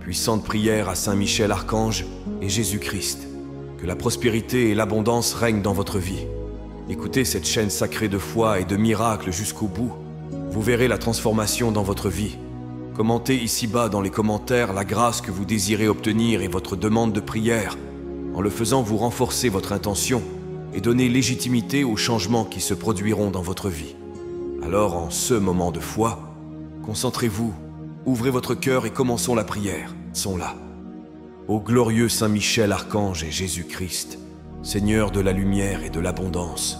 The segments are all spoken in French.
puissante prière à Saint Michel Archange et Jésus-Christ, que la prospérité et l'abondance règnent dans votre vie. Écoutez cette chaîne sacrée de foi et de miracles jusqu'au bout. Vous verrez la transformation dans votre vie. Commentez ici-bas dans les commentaires la grâce que vous désirez obtenir et votre demande de prière. En le faisant, vous renforcez votre intention et donnez légitimité aux changements qui se produiront dans votre vie. Alors, en ce moment de foi, concentrez-vous, ouvrez votre cœur et commençons la prière. Sont là. Ô glorieux Saint Michel Archange et Jésus-Christ, Seigneur de la lumière et de l'abondance,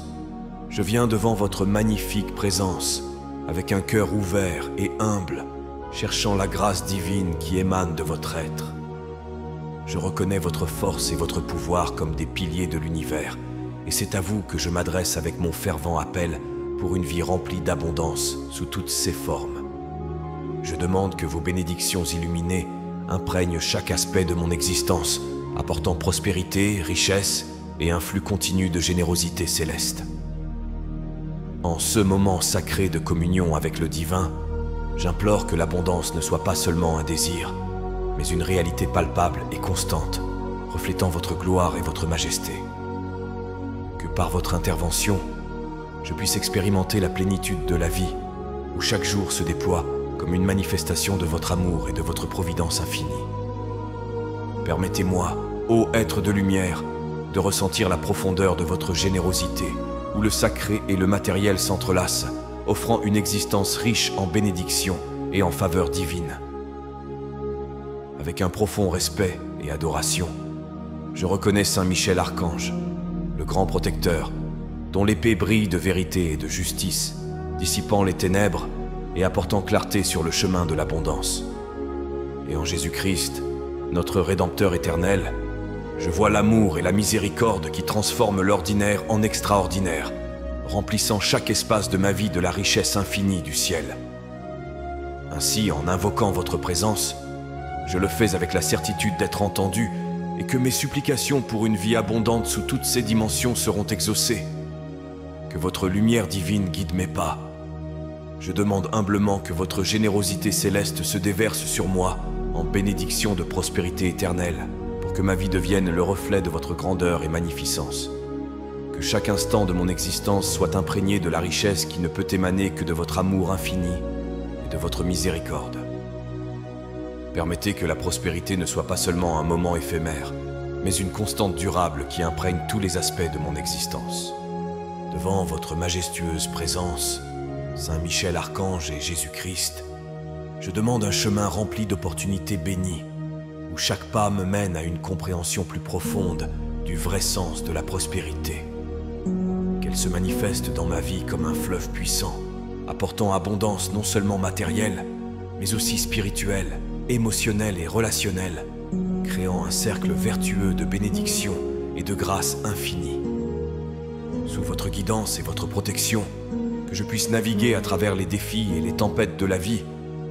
je viens devant votre magnifique présence, avec un cœur ouvert et humble, cherchant la grâce divine qui émane de votre être. Je reconnais votre force et votre pouvoir comme des piliers de l'univers, et c'est à vous que je m'adresse avec mon fervent appel pour une vie remplie d'abondance sous toutes ses formes. Je demande que vos bénédictions illuminées imprègnent chaque aspect de mon existence, apportant prospérité, richesse et un flux continu de générosité céleste. En ce moment sacré de communion avec le divin, j'implore que l'abondance ne soit pas seulement un désir, mais une réalité palpable et constante, reflétant votre gloire et votre majesté. Que par votre intervention, je puisse expérimenter la plénitude de la vie, où chaque jour se déploie comme une manifestation de votre amour et de votre providence infinie. Permettez-moi, ô être de lumière, de ressentir la profondeur de votre générosité, où le sacré et le matériel s'entrelacent, offrant une existence riche en bénédictions et en faveurs divines. Avec un profond respect et adoration, je reconnais Saint Michel Archange, le grand protecteur, dont l'épée brille de vérité et de justice, dissipant les ténèbres et apportant clarté sur le chemin de l'abondance. Et en Jésus-Christ, notre Rédempteur éternel, je vois l'amour et la miséricorde qui transforment l'ordinaire en extraordinaire, remplissant chaque espace de ma vie de la richesse infinie du ciel. Ainsi, en invoquant votre présence, je le fais avec la certitude d'être entendu et que mes supplications pour une vie abondante sous toutes ses dimensions seront exaucées. Que votre lumière divine guide mes pas. Je demande humblement que votre générosité céleste se déverse sur moi en bénédiction de prospérité éternelle, pour que ma vie devienne le reflet de votre grandeur et magnificence. Que chaque instant de mon existence soit imprégné de la richesse qui ne peut émaner que de votre amour infini et de votre miséricorde. Permettez que la prospérité ne soit pas seulement un moment éphémère, mais une constante durable qui imprègne tous les aspects de mon existence. Devant votre majestueuse présence, Saint Michel Archange et Jésus-Christ, je demande un chemin rempli d'opportunités bénies, où chaque pas me mène à une compréhension plus profonde du vrai sens de la prospérité. Qu'elle se manifeste dans ma vie comme un fleuve puissant, apportant abondance non seulement matérielle, mais aussi spirituelle, émotionnelle et relationnelle, créant un cercle vertueux de bénédiction et de grâce infinie. Sous votre guidance et votre protection, que je puisse naviguer à travers les défis et les tempêtes de la vie,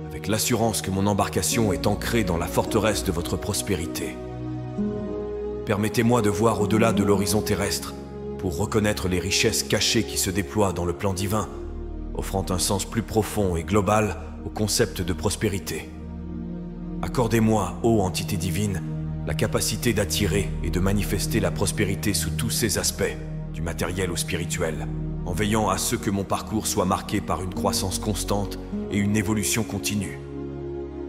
avec l'assurance que mon embarcation est ancrée dans la forteresse de votre prospérité. Permettez-moi de voir au-delà de l'horizon terrestre, pour reconnaître les richesses cachées qui se déploient dans le plan divin, offrant un sens plus profond et global au concept de prospérité. Accordez-moi, ô entité divine, la capacité d'attirer et de manifester la prospérité sous tous ses aspects, du matériel au spirituel, en veillant à ce que mon parcours soit marqué par une croissance constante et une évolution continue.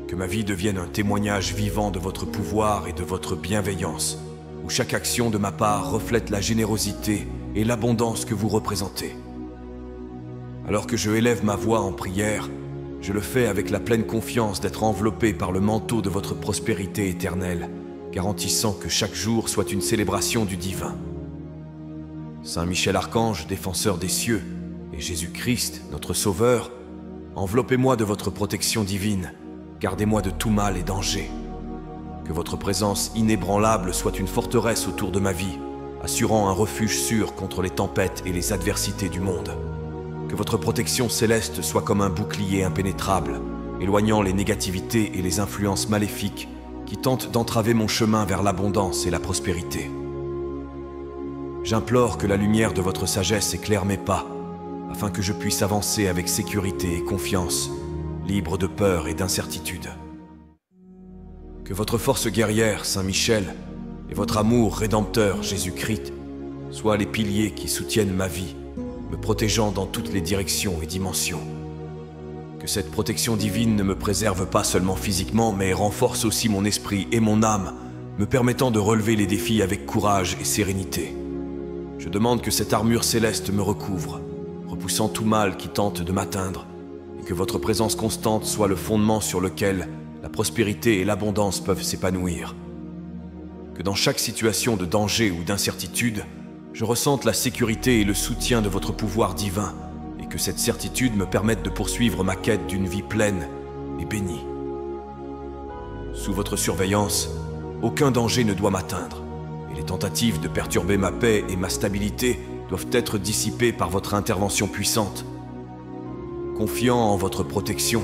Que ma vie devienne un témoignage vivant de votre pouvoir et de votre bienveillance, où chaque action de ma part reflète la générosité et l'abondance que vous représentez. Alors que je élève ma voix en prière, je le fais avec la pleine confiance d'être enveloppé par le manteau de votre prospérité éternelle, garantissant que chaque jour soit une célébration du divin. Saint Michel Archange, défenseur des cieux, et Jésus-Christ, notre Sauveur, enveloppez-moi de votre protection divine, gardez-moi de tout mal et danger. Que votre présence inébranlable soit une forteresse autour de ma vie, assurant un refuge sûr contre les tempêtes et les adversités du monde. Que votre protection céleste soit comme un bouclier impénétrable, éloignant les négativités et les influences maléfiques qui tentent d'entraver mon chemin vers l'abondance et la prospérité. J'implore que la lumière de votre sagesse éclaire mes pas, afin que je puisse avancer avec sécurité et confiance, libre de peur et d'incertitude. Que votre force guerrière, Saint Michel, et votre amour rédempteur, Jésus-Christ, soient les piliers qui soutiennent ma vie, me protégeant dans toutes les directions et dimensions. Que cette protection divine ne me préserve pas seulement physiquement, mais renforce aussi mon esprit et mon âme, me permettant de relever les défis avec courage et sérénité. Je demande que cette armure céleste me recouvre, repoussant tout mal qui tente de m'atteindre, et que votre présence constante soit le fondement sur lequel la prospérité et l'abondance peuvent s'épanouir. Que dans chaque situation de danger ou d'incertitude, je ressente la sécurité et le soutien de votre pouvoir divin, et que cette certitude me permette de poursuivre ma quête d'une vie pleine et bénie. Sous votre surveillance, aucun danger ne doit m'atteindre, et les tentatives de perturber ma paix et ma stabilité doivent être dissipées par votre intervention puissante. Confiant en votre protection,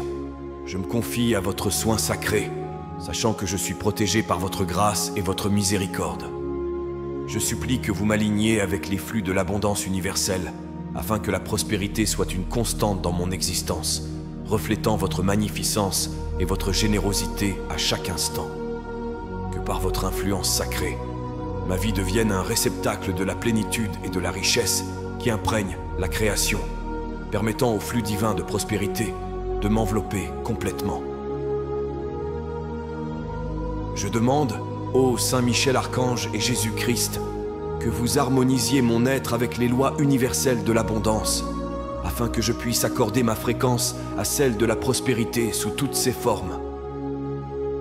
je me confie à votre soin sacré, sachant que je suis protégé par votre grâce et votre miséricorde. Je supplie que vous m'aligniez avec les flux de l'abondance universelle, afin que la prospérité soit une constante dans mon existence, reflétant votre magnificence et votre générosité à chaque instant. Que par votre influence sacrée, ma vie devienne un réceptacle de la plénitude et de la richesse qui imprègne la création, permettant au flux divin de prospérité de m'envelopper complètement. Je demande, ô Saint Michel Archange et Jésus-Christ, que vous harmonisiez mon être avec les lois universelles de l'abondance, afin que je puisse accorder ma fréquence à celle de la prospérité sous toutes ses formes.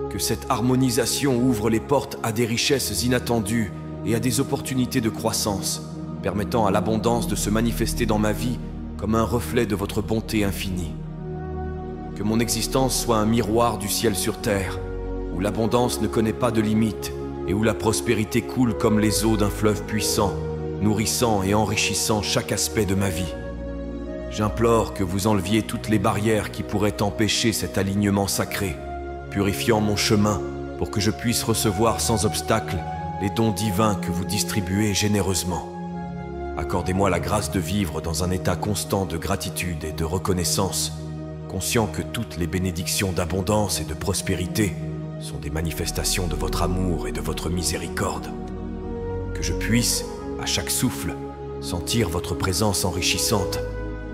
Que cette harmonisation ouvre les portes à des richesses inattendues et à des opportunités de croissance, permettant à l'abondance de se manifester dans ma vie comme un reflet de votre bonté infinie. Que mon existence soit un miroir du ciel sur terre, où l'abondance ne connaît pas de limites et où la prospérité coule comme les eaux d'un fleuve puissant, nourrissant et enrichissant chaque aspect de ma vie. J'implore que vous enleviez toutes les barrières qui pourraient empêcher cet alignement sacré, purifiant mon chemin pour que je puisse recevoir sans obstacle les dons divins que vous distribuez généreusement. Accordez-moi la grâce de vivre dans un état constant de gratitude et de reconnaissance, conscient que toutes les bénédictions d'abondance et de prospérité sont des manifestations de votre amour et de votre miséricorde. Que je puisse, à chaque souffle, sentir votre présence enrichissante,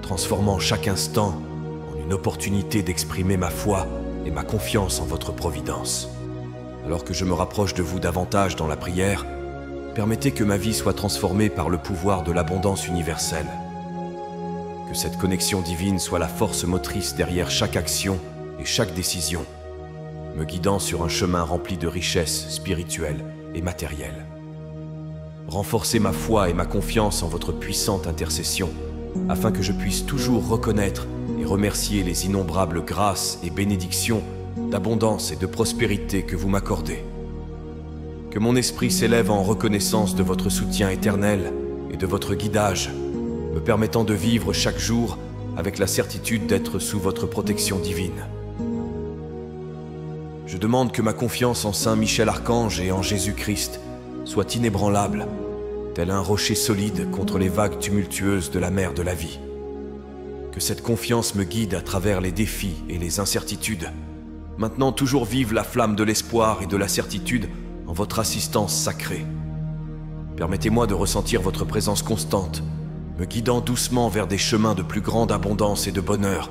transformant chaque instant en une opportunité d'exprimer ma foi et ma confiance en votre providence. Alors que je me rapproche de vous davantage dans la prière, permettez que ma vie soit transformée par le pouvoir de l'abondance universelle. Que cette connexion divine soit la force motrice derrière chaque action et chaque décision, me guidant sur un chemin rempli de richesses spirituelles et matérielles. Renforcez ma foi et ma confiance en votre puissante intercession, afin que je puisse toujours reconnaître et remercier les innombrables grâces et bénédictions d'abondance et de prospérité que vous m'accordez. Que mon esprit s'élève en reconnaissance de votre soutien éternel et de votre guidage, me permettant de vivre chaque jour avec la certitude d'être sous votre protection divine. Je demande que ma confiance en Saint Michel Archange et en Jésus-Christ soit inébranlable, tel un rocher solide contre les vagues tumultueuses de la mer de la vie. Que cette confiance me guide à travers les défis et les incertitudes, maintenant toujours vive la flamme de l'espoir et de la certitude en votre assistance sacrée. Permettez-moi de ressentir votre présence constante, me guidant doucement vers des chemins de plus grande abondance et de bonheur,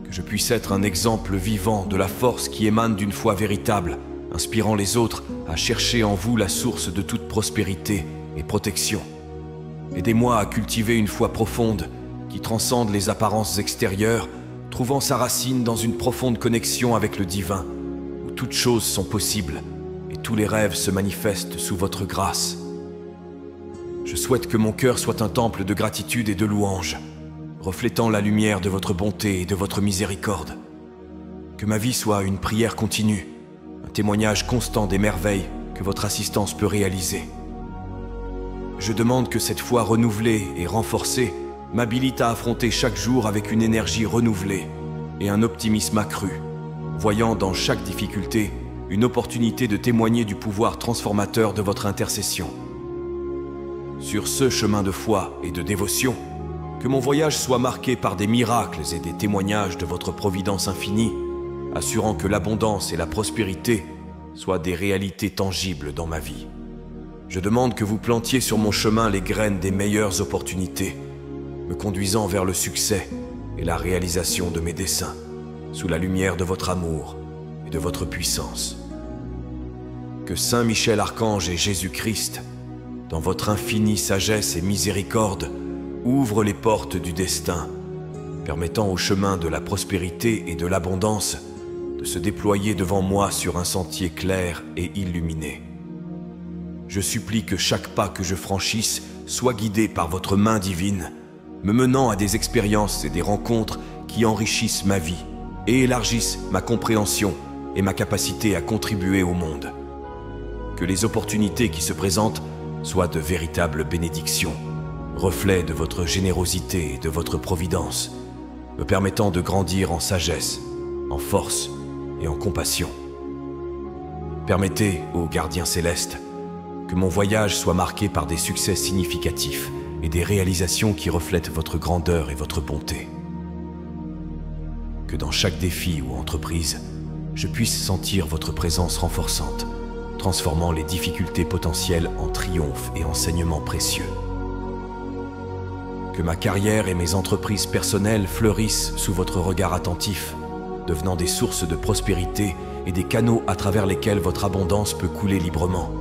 que je puisse être un exemple vivant de la force qui émane d'une foi véritable, inspirant les autres à chercher en vous la source de toute prospérité et protection. Aidez-moi à cultiver une foi profonde qui transcende les apparences extérieures, trouvant sa racine dans une profonde connexion avec le divin, où toutes choses sont possibles et tous les rêves se manifestent sous votre grâce. Je souhaite que mon cœur soit un temple de gratitude et de louange, reflétant la lumière de votre bonté et de votre miséricorde. Que ma vie soit une prière continue, un témoignage constant des merveilles que votre assistance peut réaliser. Je demande que cette foi renouvelée et renforcée m'habilite à affronter chaque jour avec une énergie renouvelée et un optimisme accru, voyant dans chaque difficulté une opportunité de témoigner du pouvoir transformateur de votre intercession. Sur ce chemin de foi et de dévotion, que mon voyage soit marqué par des miracles et des témoignages de votre providence infinie, assurant que l'abondance et la prospérité soient des réalités tangibles dans ma vie. Je demande que vous plantiez sur mon chemin les graines des meilleures opportunités, me conduisant vers le succès et la réalisation de mes desseins, sous la lumière de votre amour et de votre puissance. Que Saint Michel Archange et Jésus-Christ, dans votre infinie sagesse et miséricorde, ouvrent les portes du destin, permettant au chemin de la prospérité et de l'abondance de se déployer devant moi sur un sentier clair et illuminé. Je supplie que chaque pas que je franchisse soit guidé par votre main divine, me menant à des expériences et des rencontres qui enrichissent ma vie et élargissent ma compréhension et ma capacité à contribuer au monde. Que les opportunités qui se présentent soient de véritables bénédictions, reflets de votre générosité et de votre providence, me permettant de grandir en sagesse, en force et en compassion. Permettez, ô gardien céleste, que mon voyage soit marqué par des succès significatifs et des réalisations qui reflètent votre grandeur et votre bonté. Que dans chaque défi ou entreprise, je puisse sentir votre présence renforçante, transformant les difficultés potentielles en triomphes et enseignements précieux. Que ma carrière et mes entreprises personnelles fleurissent sous votre regard attentif, devenant des sources de prospérité et des canaux à travers lesquels votre abondance peut couler librement.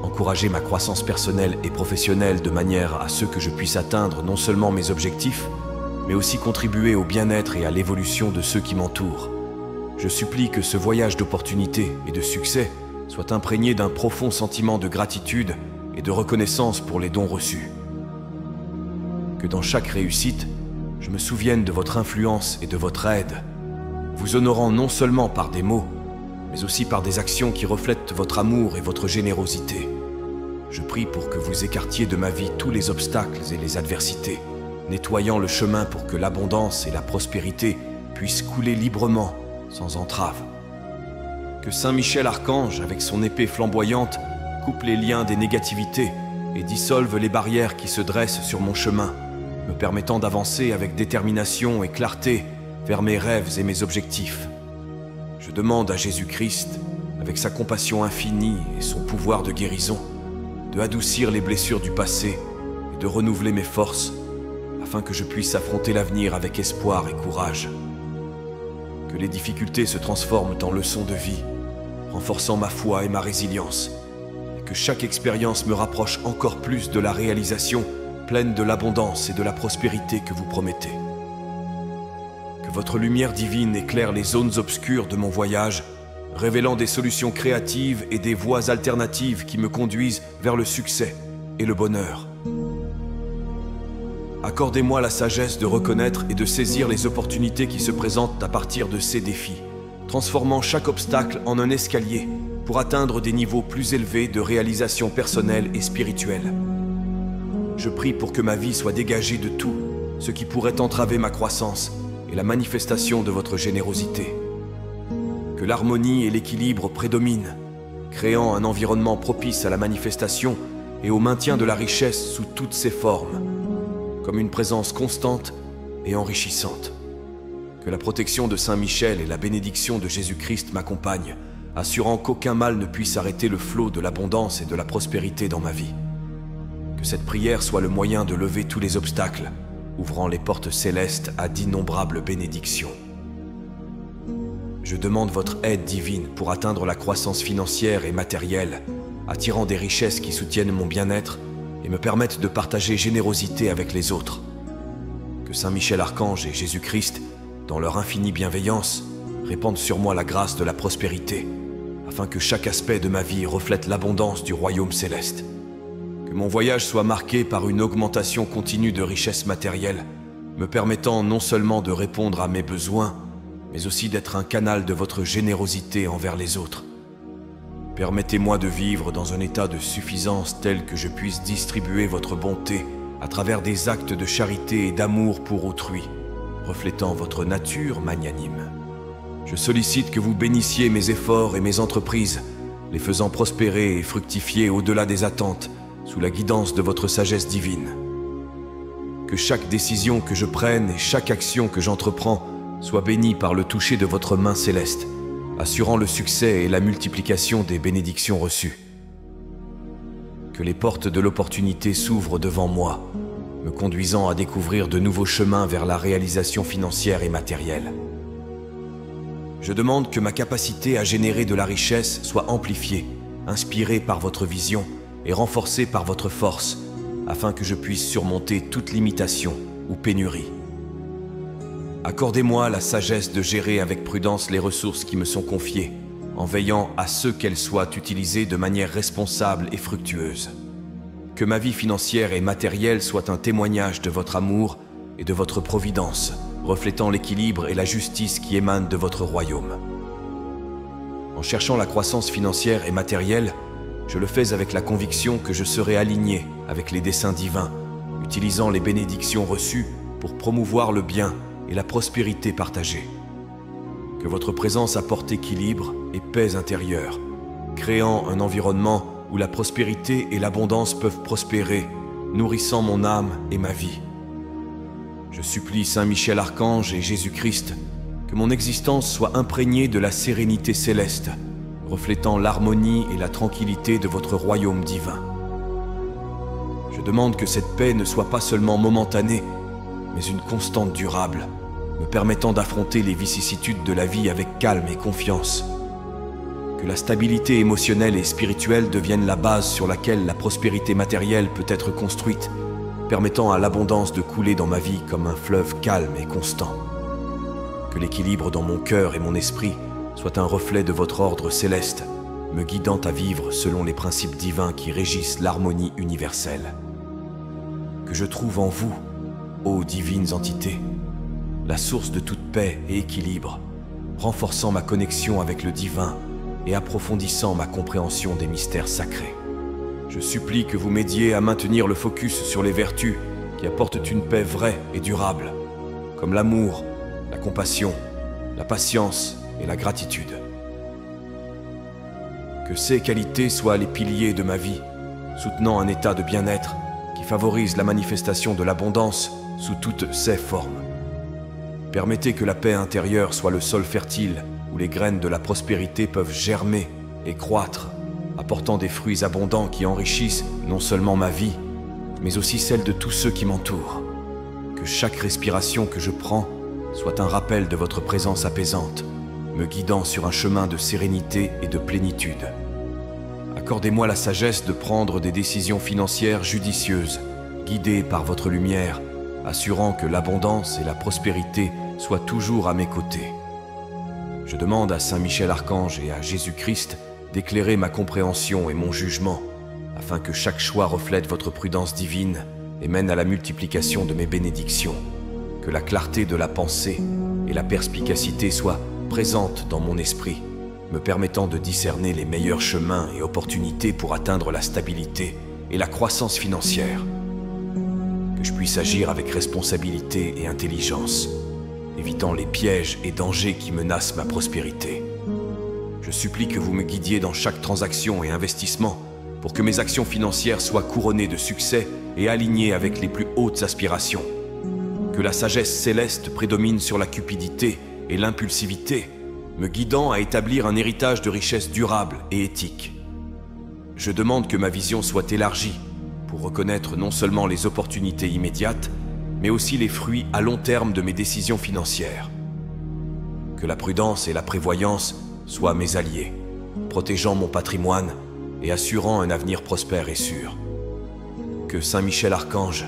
Encourager ma croissance personnelle et professionnelle de manière à ce que je puisse atteindre non seulement mes objectifs, mais aussi contribuer au bien-être et à l'évolution de ceux qui m'entourent. Je supplie que ce voyage d'opportunités et de succès soit imprégné d'un profond sentiment de gratitude et de reconnaissance pour les dons reçus. Que dans chaque réussite, je me souvienne de votre influence et de votre aide, vous honorant non seulement par des mots, mais aussi par des actions qui reflètent votre amour et votre générosité. Je prie pour que vous écartiez de ma vie tous les obstacles et les adversités, nettoyant le chemin pour que l'abondance et la prospérité puissent couler librement, sans entrave. Que Saint Michel Archange, avec son épée flamboyante, coupe les liens des négativités et dissolve les barrières qui se dressent sur mon chemin, me permettant d'avancer avec détermination et clarté vers mes rêves et mes objectifs. Je demande à Jésus-Christ, avec sa compassion infinie et son pouvoir de guérison, de adoucir les blessures du passé et de renouveler mes forces, afin que je puisse affronter l'avenir avec espoir et courage. Que les difficultés se transforment en leçons de vie, renforçant ma foi et ma résilience, et que chaque expérience me rapproche encore plus de la réalisation pleine de l'abondance et de la prospérité que vous promettez. Que votre lumière divine éclaire les zones obscures de mon voyage, révélant des solutions créatives et des voies alternatives qui me conduisent vers le succès et le bonheur. Accordez-moi la sagesse de reconnaître et de saisir les opportunités qui se présentent à partir de ces défis, transformant chaque obstacle en un escalier pour atteindre des niveaux plus élevés de réalisation personnelle et spirituelle. Je prie pour que ma vie soit dégagée de tout ce qui pourrait entraver ma croissance et la manifestation de votre générosité. Que l'harmonie et l'équilibre prédominent, créant un environnement propice à la manifestation et au maintien de la richesse sous toutes ses formes, comme une présence constante et enrichissante. Que la protection de Saint Michel et la bénédiction de Jésus-Christ m'accompagnent, assurant qu'aucun mal ne puisse arrêter le flot de l'abondance et de la prospérité dans ma vie. Que cette prière soit le moyen de lever tous les obstacles, ouvrant les portes célestes à d'innombrables bénédictions. Je demande votre aide divine pour atteindre la croissance financière et matérielle, attirant des richesses qui soutiennent mon bien-être et me permettent de partager générosité avec les autres. Que Saint Michel Archange et Jésus-Christ, dans leur infinie bienveillance, répandent sur moi la grâce de la prospérité, afin que chaque aspect de ma vie reflète l'abondance du royaume céleste. Que mon voyage soit marqué par une augmentation continue de richesses matérielles, me permettant non seulement de répondre à mes besoins, mais aussi d'être un canal de votre générosité envers les autres. Permettez-moi de vivre dans un état de suffisance tel que je puisse distribuer votre bonté à travers des actes de charité et d'amour pour autrui, reflétant votre nature magnanime. Je sollicite que vous bénissiez mes efforts et mes entreprises, les faisant prospérer et fructifier au-delà des attentes, sous la guidance de votre sagesse divine. Que chaque décision que je prenne et chaque action que j'entreprends soit bénie par le toucher de votre main céleste, assurant le succès et la multiplication des bénédictions reçues. Que les portes de l'opportunité s'ouvrent devant moi, me conduisant à découvrir de nouveaux chemins vers la réalisation financière et matérielle. Je demande que ma capacité à générer de la richesse soit amplifiée, inspirée par votre vision et renforcée par votre force, afin que je puisse surmonter toute limitation ou pénurie. Accordez-moi la sagesse de gérer avec prudence les ressources qui me sont confiées, en veillant à ce qu'elles soient utilisées de manière responsable et fructueuse. Que ma vie financière et matérielle soit un témoignage de votre amour et de votre providence, reflétant l'équilibre et la justice qui émanent de votre royaume. En cherchant la croissance financière et matérielle, je le fais avec la conviction que je serai aligné avec les desseins divins, utilisant les bénédictions reçues pour promouvoir le bien et la prospérité partagée. Que votre présence apporte équilibre et paix intérieure, créant un environnement où la prospérité et l'abondance peuvent prospérer, nourrissant mon âme et ma vie. Je supplie Saint Michel Archange et Jésus-Christ que mon existence soit imprégnée de la sérénité céleste, reflétant l'harmonie et la tranquillité de votre royaume divin. Je demande que cette paix ne soit pas seulement momentanée, mais une constante durable, me permettant d'affronter les vicissitudes de la vie avec calme et confiance. Que la stabilité émotionnelle et spirituelle devienne la base sur laquelle la prospérité matérielle peut être construite, permettant à l'abondance de couler dans ma vie comme un fleuve calme et constant. Que l'équilibre dans mon cœur et mon esprit soit un reflet de votre ordre céleste, me guidant à vivre selon les principes divins qui régissent l'harmonie universelle. Que je trouve en vous, ô divines entités, la source de toute paix et équilibre, renforçant ma connexion avec le divin et approfondissant ma compréhension des mystères sacrés. Je supplie que vous m'aidiez à maintenir le focus sur les vertus qui apportent une paix vraie et durable, comme l'amour, la compassion, la patience et la gratitude. Que ces qualités soient les piliers de ma vie, soutenant un état de bien-être qui favorise la manifestation de l'abondance sous toutes ses formes. Permettez que la paix intérieure soit le sol fertile où les graines de la prospérité peuvent germer et croître, apportant des fruits abondants qui enrichissent non seulement ma vie, mais aussi celle de tous ceux qui m'entourent. Que chaque respiration que je prends soit un rappel de votre présence apaisante, me guidant sur un chemin de sérénité et de plénitude. Accordez-moi la sagesse de prendre des décisions financières judicieuses, guidées par votre lumière, assurant que l'abondance et la prospérité soient toujours à mes côtés. Je demande à Saint Michel Archange et à Jésus-Christ d'éclairer ma compréhension et mon jugement, afin que chaque choix reflète votre prudence divine et mène à la multiplication de mes bénédictions. Que la clarté de la pensée et la perspicacité soient présentes dans mon esprit, me permettant de discerner les meilleurs chemins et opportunités pour atteindre la stabilité et la croissance financière. Que je puisse agir avec responsabilité et intelligence, évitant les pièges et dangers qui menacent ma prospérité. Je supplie que vous me guidiez dans chaque transaction et investissement pour que mes actions financières soient couronnées de succès et alignées avec les plus hautes aspirations. Que la sagesse céleste prédomine sur la cupidité et l'impulsivité, me guidant à établir un héritage de richesse durable et éthique. Je demande que ma vision soit élargie pour reconnaître non seulement les opportunités immédiates, mais aussi les fruits à long terme de mes décisions financières. Que la prudence et la prévoyance soient mes alliés, protégeant mon patrimoine et assurant un avenir prospère et sûr. Que Saint Michel Archange,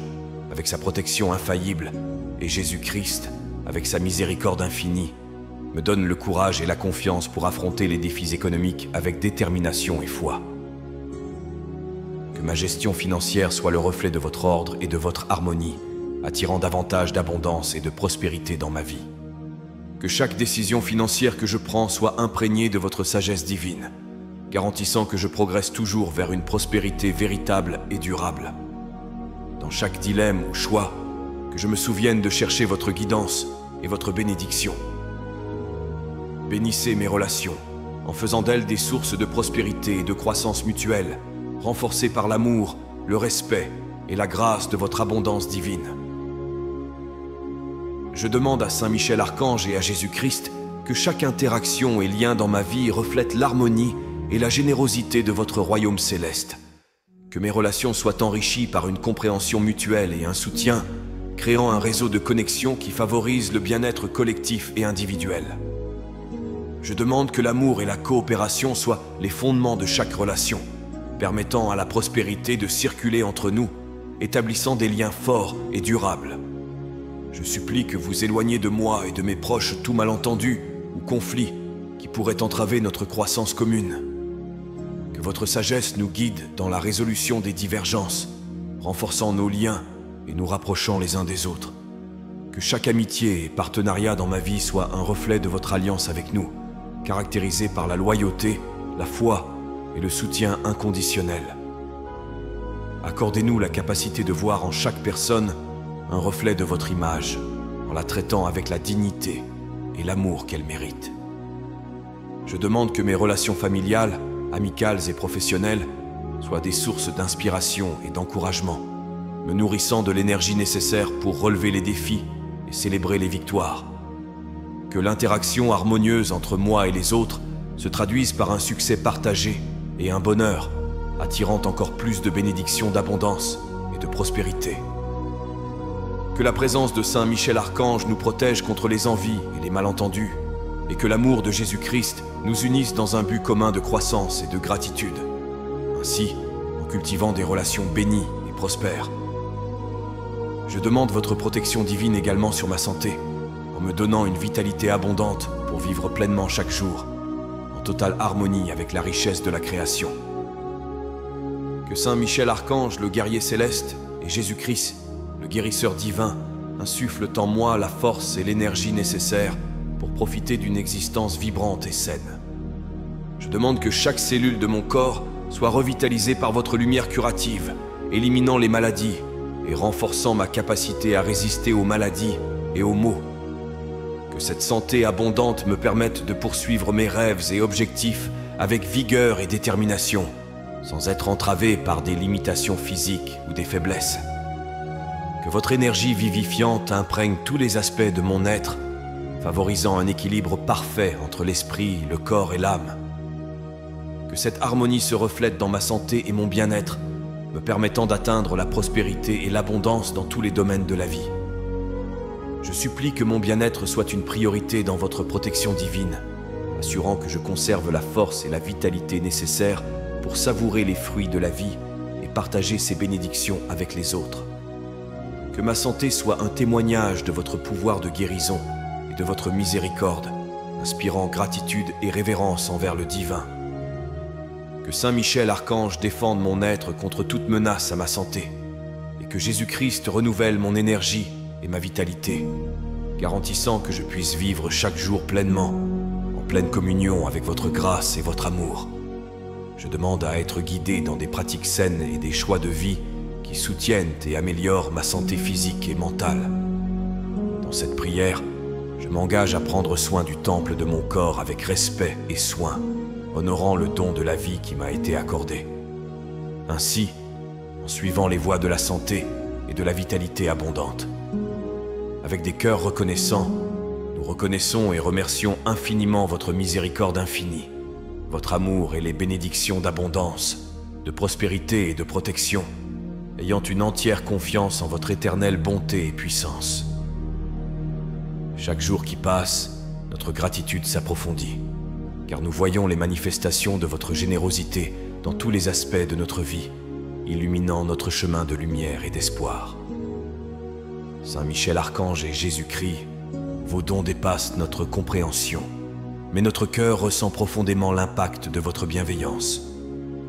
avec sa protection infaillible, et Jésus-Christ, avec sa miséricorde infinie, me donne le courage et la confiance pour affronter les défis économiques avec détermination et foi. Que ma gestion financière soit le reflet de votre ordre et de votre harmonie, attirant davantage d'abondance et de prospérité dans ma vie. Que chaque décision financière que je prends soit imprégnée de votre sagesse divine, garantissant que je progresse toujours vers une prospérité véritable et durable. Dans chaque dilemme ou choix, que je me souvienne de chercher votre guidance et votre bénédiction. Bénissez mes relations, en faisant d'elles des sources de prospérité et de croissance mutuelle, renforcées par l'amour, le respect et la grâce de votre abondance divine. Je demande à Saint Michel Archange et à Jésus-Christ que chaque interaction et lien dans ma vie reflète l'harmonie et la générosité de votre royaume céleste. Que mes relations soient enrichies par une compréhension mutuelle et un soutien, créant un réseau de connexion qui favorise le bien-être collectif et individuel. Je demande que l'amour et la coopération soient les fondements de chaque relation, permettant à la prospérité de circuler entre nous, établissant des liens forts et durables. Je supplie que vous éloigniez de moi et de mes proches tout malentendu ou conflit qui pourrait entraver notre croissance commune. Que votre sagesse nous guide dans la résolution des divergences, renforçant nos liens et nous rapprochant les uns des autres. Que chaque amitié et partenariat dans ma vie soit un reflet de votre alliance avec nous, caractérisé par la loyauté, la foi et le soutien inconditionnel. Accordez-nous la capacité de voir en chaque personne un reflet de votre image, en la traitant avec la dignité et l'amour qu'elle mérite. Je demande que mes relations familiales, amicales et professionnelles soient des sources d'inspiration et d'encouragement, me nourrissant de l'énergie nécessaire pour relever les défis et célébrer les victoires. Que l'interaction harmonieuse entre moi et les autres se traduise par un succès partagé et un bonheur, attirant encore plus de bénédictions d'abondance et de prospérité. Que la présence de Saint Michel Archange nous protège contre les envies et les malentendus, et que l'amour de Jésus-Christ nous unisse dans un but commun de croissance et de gratitude, ainsi en cultivant des relations bénies et prospères. Je demande votre protection divine également sur ma santé, en me donnant une vitalité abondante pour vivre pleinement chaque jour, en totale harmonie avec la richesse de la création. Que Saint Michel Archange, le guerrier céleste, et Jésus-Christ, le guérisseur divin, insufflent en moi la force et l'énergie nécessaires pour profiter d'une existence vibrante et saine. Je demande que chaque cellule de mon corps soit revitalisée par votre lumière curative, éliminant les maladies et renforçant ma capacité à résister aux maladies et aux maux. Que cette santé abondante me permette de poursuivre mes rêves et objectifs avec vigueur et détermination, sans être entravé par des limitations physiques ou des faiblesses. Que votre énergie vivifiante imprègne tous les aspects de mon être, favorisant un équilibre parfait entre l'esprit, le corps et l'âme. Que cette harmonie se reflète dans ma santé et mon bien-être, me permettant d'atteindre la prospérité et l'abondance dans tous les domaines de la vie. Je supplie que mon bien-être soit une priorité dans votre protection divine, assurant que je conserve la force et la vitalité nécessaires pour savourer les fruits de la vie et partager ses bénédictions avec les autres. Que ma santé soit un témoignage de votre pouvoir de guérison et de votre miséricorde, inspirant gratitude et révérence envers le divin. Que Saint Michel Archange défende mon être contre toute menace à ma santé, et que Jésus-Christ renouvelle mon énergie et ma vitalité, garantissant que je puisse vivre chaque jour pleinement, en pleine communion avec votre grâce et votre amour. Je demande à être guidé dans des pratiques saines et des choix de vie qui soutiennent et améliorent ma santé physique et mentale. Dans cette prière, je m'engage à prendre soin du temple de mon corps avec respect et soin, honorant le don de la vie qui m'a été accordé. Ainsi, en suivant les voies de la santé et de la vitalité abondante. Avec des cœurs reconnaissants, nous reconnaissons et remercions infiniment votre miséricorde infinie, votre amour et les bénédictions d'abondance, de prospérité et de protection, ayant une entière confiance en votre éternelle bonté et puissance. Chaque jour qui passe, notre gratitude s'approfondit, car nous voyons les manifestations de votre générosité dans tous les aspects de notre vie, illuminant notre chemin de lumière et d'espoir. Saint Michel Archange et Jésus-Christ, vos dons dépassent notre compréhension, mais notre cœur ressent profondément l'impact de votre bienveillance.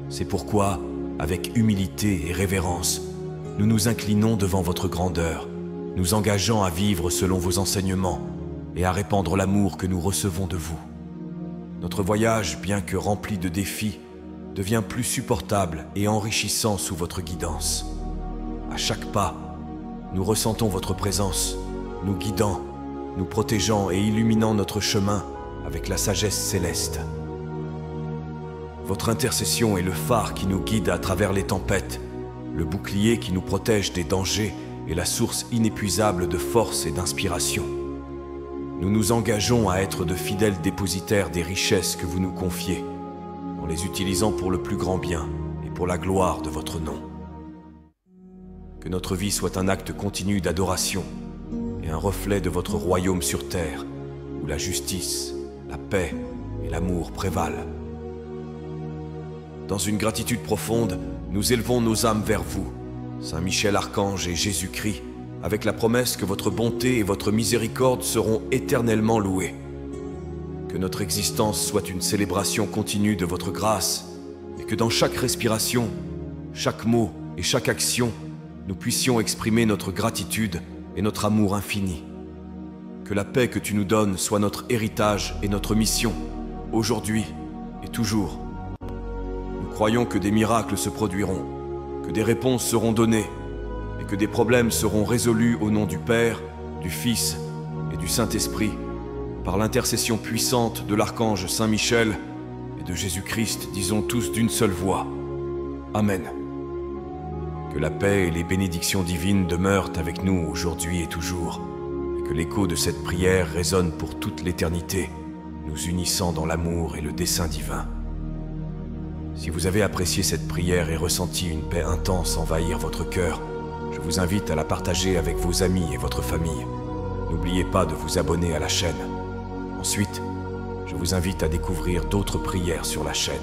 C'est pourquoi, avec humilité et révérence, nous nous inclinons devant votre grandeur, nous engageant à vivre selon vos enseignements et à répandre l'amour que nous recevons de vous. Notre voyage, bien que rempli de défis, devient plus supportable et enrichissant sous votre guidance. À chaque pas, nous ressentons votre présence, nous guidant, nous protégeant et illuminant notre chemin avec la sagesse céleste. Votre intercession est le phare qui nous guide à travers les tempêtes, le bouclier qui nous protège des dangers et la source inépuisable de force et d'inspiration. nous nous engageons à être de fidèles dépositaires des richesses que vous nous confiez, en les utilisant pour le plus grand bien et pour la gloire de votre nom. Que notre vie soit un acte continu d'adoration et un reflet de votre royaume sur terre, où la justice, la paix et l'amour prévalent. Dans une gratitude profonde, nous élevons nos âmes vers vous, Saint Michel Archange et Jésus-Christ, avec la promesse que votre bonté et votre miséricorde seront éternellement louées. Que notre existence soit une célébration continue de votre grâce, et que dans chaque respiration, chaque mot et chaque action, nous puissions exprimer notre gratitude et notre amour infini. Que la paix que tu nous donnes soit notre héritage et notre mission, aujourd'hui et toujours. Nous croyons que des miracles se produiront, que des réponses seront données, et que des problèmes seront résolus au nom du Père, du Fils et du Saint-Esprit, par l'intercession puissante de l'archange Saint Michel et de Jésus-Christ, disons tous d'une seule voix. Amen. Que la paix et les bénédictions divines demeurent avec nous aujourd'hui et toujours, et que l'écho de cette prière résonne pour toute l'éternité, nous unissant dans l'amour et le dessein divin. Si vous avez apprécié cette prière et ressenti une paix intense envahir votre cœur, je vous invite à la partager avec vos amis et votre famille. N'oubliez pas de vous abonner à la chaîne. Ensuite, je vous invite à découvrir d'autres prières sur la chaîne.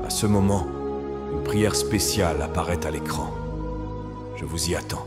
À ce moment, une prière spéciale apparaît à l'écran. Je vous y attends.